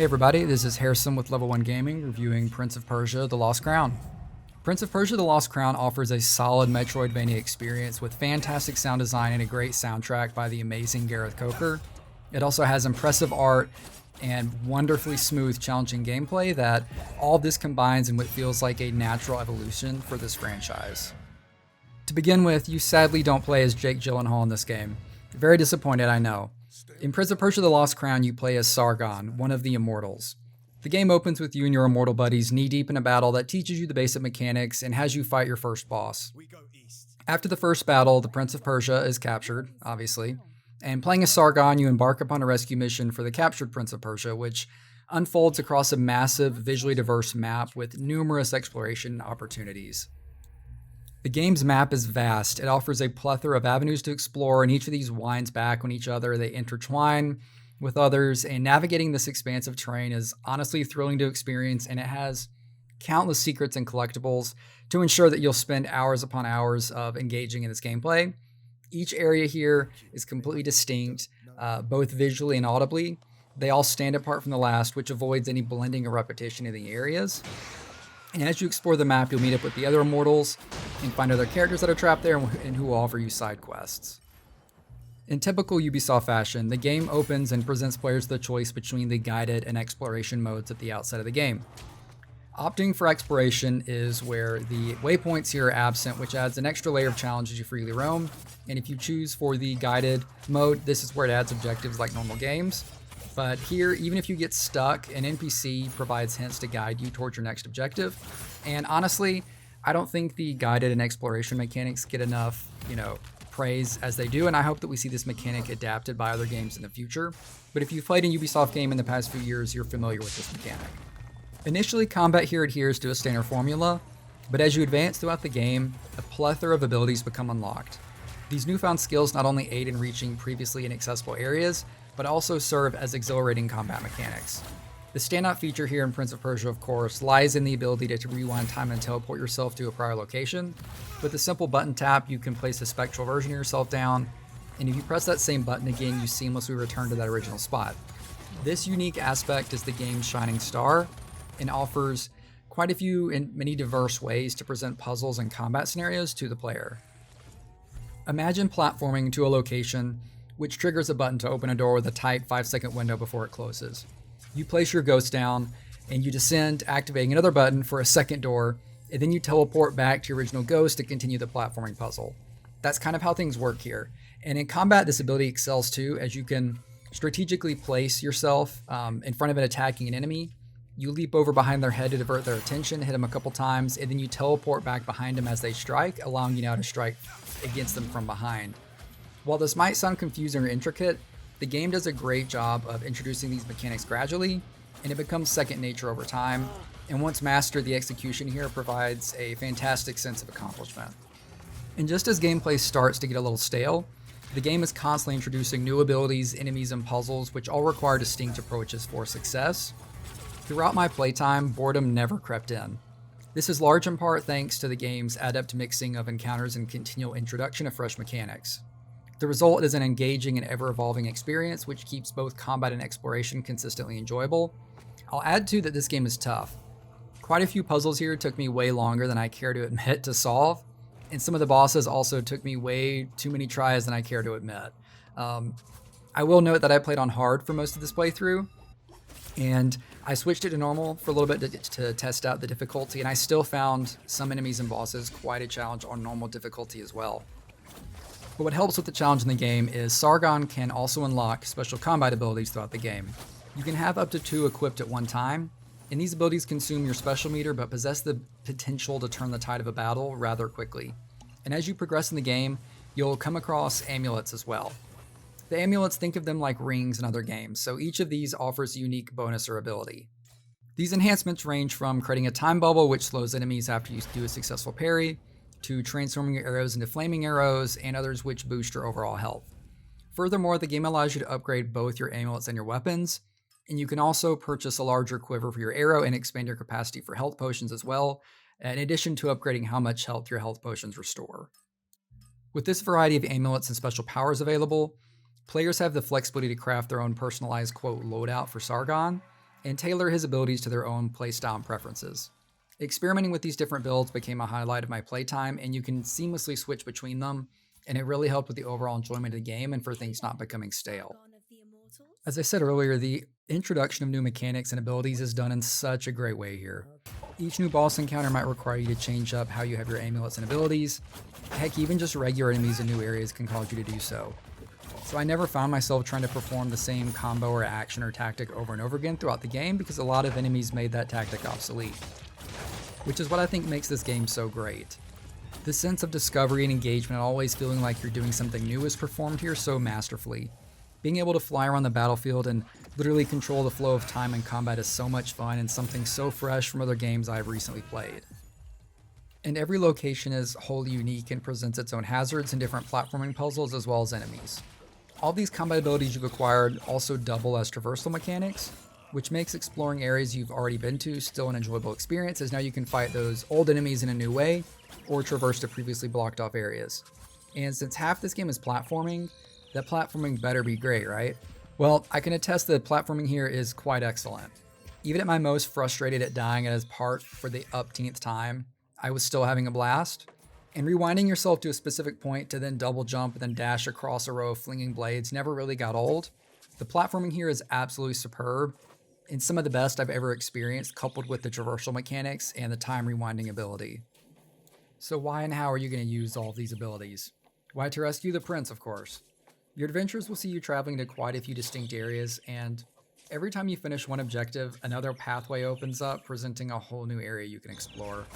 Hey everybody, this is Harrison with Level 1 Gaming reviewing Prince of Persia: The Lost Crown. Prince of Persia: The Lost Crown offers a solid Metroidvania experience with fantastic sound design and a great soundtrack by the amazing Gareth Coker. It also has impressive art and wonderfully smooth, challenging gameplay that all of this combines in what feels like a natural evolution for this franchise. To begin with, you sadly don't play as Jake Gyllenhaal in this game. Very disappointed, I know. In Prince of Persia: The Lost Crown, you play as Sargon, one of the Immortals. The game opens with you and your immortal buddies knee-deep in a battle that teaches you the basic mechanics and has you fight your first boss. After the first battle, the Prince of Persia is captured, obviously, and playing as Sargon, you embark upon a rescue mission for the captured Prince of Persia, which unfolds across a massive, visually diverse map with numerous exploration opportunities. The game's map is vast. It offers a plethora of avenues to explore, and each of these winds back on each other. They intertwine with others, and navigating this expansive terrain is honestly thrilling to experience, and it has countless secrets and collectibles to ensure that you'll spend hours upon hours of engaging in this gameplay. Each area here is completely distinct, both visually and audibly. They all stand apart from the last, which avoids any blending or repetition in the areas. And as you explore the map, you'll meet up with the other immortals and find other characters that are trapped there and who will offer you side quests. In typical Ubisoft fashion, the game opens and presents players the choice between the guided and exploration modes at the outset of the game. Opting for exploration is where the waypoints here are absent, which adds an extra layer of challenge as you freely roam. And if you choose for the guided mode, this is where it adds objectives like normal games. But here, even if you get stuck, an NPC provides hints to guide you towards your next objective. And honestly, I don't think the guided and exploration mechanics get enough, praise as they do, and I hope that we see this mechanic adapted by other games in the future. But if you've played a Ubisoft game in the past few years, you're familiar with this mechanic. Initially, combat here adheres to a standard formula, but as you advance throughout the game, a plethora of abilities become unlocked. These newfound skills not only aid in reaching previously inaccessible areas, but also serve as exhilarating combat mechanics. The standout feature here in Prince of Persia, of course, lies in the ability to rewind time and teleport yourself to a prior location. With a simple button tap, you can place a spectral version of yourself down, and if you press that same button again, you seamlessly return to that original spot. This unique aspect is the game's shining star and offers quite a few and many diverse ways to present puzzles and combat scenarios to the player. Imagine platforming to a location which triggers a button to open a door with a tight 5-second window before it closes. You place your ghost down, and you descend, activating another button for a second door, and then you teleport back to your original ghost to continue the platforming puzzle. That's kind of how things work here. And in combat, this ability excels too, as you can strategically place yourself in front of an attacking enemy. You leap over behind their head to divert their attention, hit them a couple times, and then you teleport back behind them as they strike, allowing you now to strike against them from behind. While this might sound confusing or intricate, the game does a great job of introducing these mechanics gradually, and it becomes second nature over time. And once mastered, the execution here provides a fantastic sense of accomplishment. And just as gameplay starts to get a little stale, the game is constantly introducing new abilities, enemies, and puzzles, which all require distinct approaches for success. Throughout my playtime, boredom never crept in. This is large in part thanks to the game's adept mixing of encounters and continual introduction of fresh mechanics. The result is an engaging and ever-evolving experience, which keeps both combat and exploration consistently enjoyable. I'll add too that this game is tough. Quite a few puzzles here took me way longer than I care to admit to solve, and some of the bosses also took me way too many tries than I care to admit. I will note that I played on hard for most of this playthrough, and I switched it to normal for a little bit to test out the difficulty, and I still found some enemies and bosses quite a challenge on normal difficulty as well. But what helps with the challenge in the game is Sargon can also unlock special combat abilities throughout the game. You can have up to 2 equipped at one time, and these abilities consume your special meter but possess the potential to turn the tide of a battle rather quickly. And as you progress in the game, you'll come across amulets as well. The amulets, think of them like rings in other games, so each of these offers a unique bonus or ability. These enhancements range from creating a time bubble which slows enemies after you do a successful parry, to transforming your arrows into flaming arrows, and others which boost your overall health. Furthermore, the game allows you to upgrade both your amulets and your weapons, and you can also purchase a larger quiver for your arrow and expand your capacity for health potions as well, in addition to upgrading how much health your health potions restore. With this variety of amulets and special powers available, players have the flexibility to craft their own personalized, quote, loadout for Sargon, and tailor his abilities to their own playstyle and preferences. Experimenting with these different builds became a highlight of my playtime, and you can seamlessly switch between them, and it really helped with the overall enjoyment of the game and for things not becoming stale. As I said earlier, the introduction of new mechanics and abilities is done in such a great way here. Each new boss encounter might require you to change up how you have your amulets and abilities. Heck, even just regular enemies in new areas can cause you to do so. So I never found myself trying to perform the same combo or action or tactic over and over again throughout the game because a lot of enemies made that tactic obsolete. Which is what I think makes this game so great. The sense of discovery and engagement, always feeling like you're doing something new, is performed here so masterfully. Being able to fly around the battlefield and literally control the flow of time in combat is so much fun and something so fresh from other games I've recently played. And every location is wholly unique and presents its own hazards and different platforming puzzles as well as enemies. All these combat abilities you've acquired also double as traversal mechanics, which makes exploring areas you've already been to still an enjoyable experience, as now you can fight those old enemies in a new way or traverse to previously blocked off areas. And since half this game is platforming, that platforming better be great, right? Well, I can attest that platforming here is quite excellent. Even at my most frustrated at dying as part for the upteenth time, I was still having a blast. And rewinding yourself to a specific point to then double jump and then dash across a row of flinging blades never really got old. The platforming here is absolutely superb and some of the best I've ever experienced, coupled with the traversal mechanics and the time rewinding ability. So why and how are you going to use all of these abilities? Why, to rescue the prince, of course. Your adventures will see you traveling to quite a few distinct areas, and every time you finish one objective, another pathway opens up, presenting a whole new area you can explore.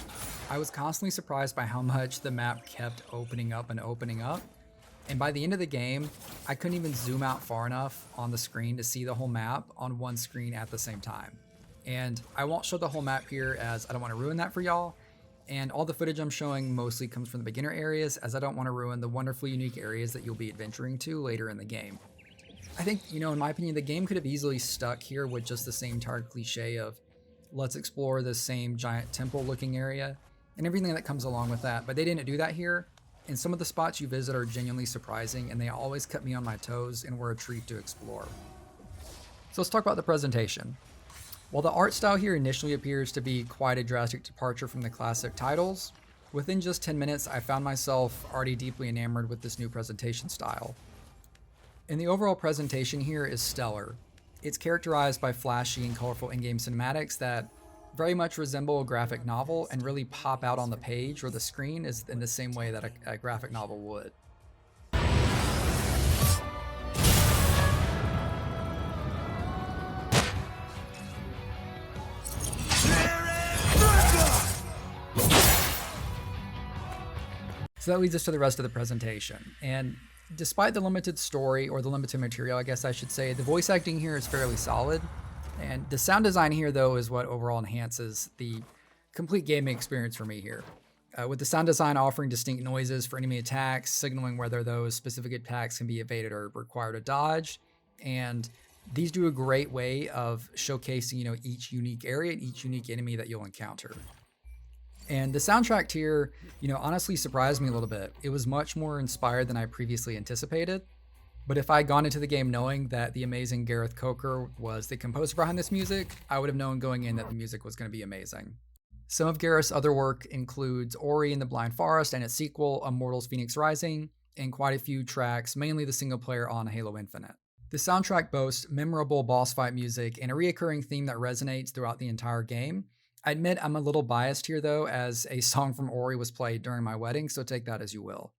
I was constantly surprised by how much the map kept opening up, and by the end of the game, I couldn't even zoom out far enough on the screen to see the whole map on one screen at the same time. And I won't show the whole map here as I don't want to ruin that for y'all, and all the footage I'm showing mostly comes from the beginner areas, as I don't want to ruin the wonderfully unique areas that you'll be adventuring to later in the game. I think, in my opinion, the game could have easily stuck here with just the same tired cliche of let's explore this same giant temple looking area and everything that comes along with that, but they didn't do that here, and some of the spots you visit are genuinely surprising, and they always kept me on my toes and were a treat to explore. So let's talk about the presentation. While the art style here initially appears to be quite a drastic departure from the classic titles, within just 10 minutes I found myself already deeply enamored with this new presentation style. And the overall presentation here is stellar. It's characterized by flashy and colorful in-game cinematics that very much resemble a graphic novel and really pop out on the page or the screen is in the same way that a graphic novel would. So that leads us to the rest of the presentation. And despite the limited story, or the limited material, I guess I should say, the voice acting here is fairly solid. And the sound design here, though, is what overall enhances the complete gaming experience for me here. With the sound design offering distinct noises for enemy attacks, signaling whether those specific attacks can be evaded or required a dodge. And these do a great way of showcasing, each unique area and each unique enemy that you'll encounter. And the soundtrack here, honestly surprised me a little bit. It was much more inspired than I previously anticipated. But if I had gone into the game knowing that the amazing Gareth Coker was the composer behind this music, I would have known going in that the music was going to be amazing. Some of Gareth's other work includes Ori and the Blind Forest and its sequel, Immortals Phoenix Rising, and quite a few tracks, mainly the single player on Halo Infinite. The soundtrack boasts memorable boss fight music and a reoccurring theme that resonates throughout the entire game. I admit I'm a little biased here though, as a song from Ori was played during my wedding, so take that as you will.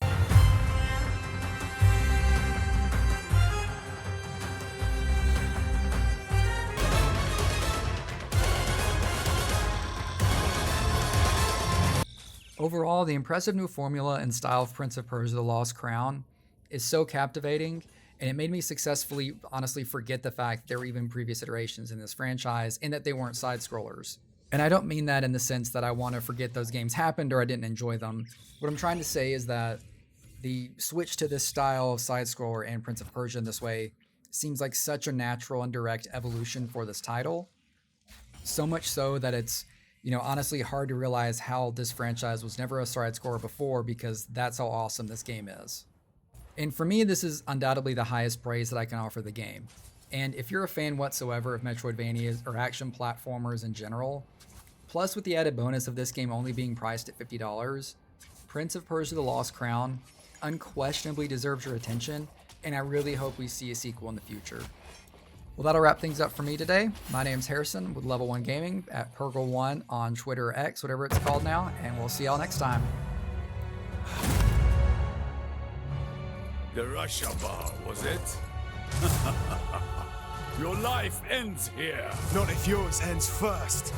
Overall, the impressive new formula and style of Prince of Persia: The Lost Crown is so captivating, and it made me successfully, honestly, forget the fact that there were even previous iterations in this franchise and that they weren't side-scrollers. And I don't mean that in the sense that I want to forget those games happened or I didn't enjoy them. What I'm trying to say is that the switch to this style of side-scroller and Prince of Persia in this way seems like such a natural and direct evolution for this title. So much so that it's, honestly hard to realize how this franchise was never a side-scroller before, because that's how awesome this game is. And for me, this is undoubtedly the highest praise that I can offer the game. And if you're a fan whatsoever of Metroidvanias or action platformers in general, plus with the added bonus of this game only being priced at $50, Prince of Persia: The Lost Crown unquestionably deserves your attention, and I really hope we see a sequel in the future. Well, that'll wrap things up for me today. My name's Harrison with Level 1 Gaming at Purgle1 on Twitter or X, whatever it's called now, and we'll see y'all next time. The Russia bar, was it? Your life ends here. Not if yours ends first.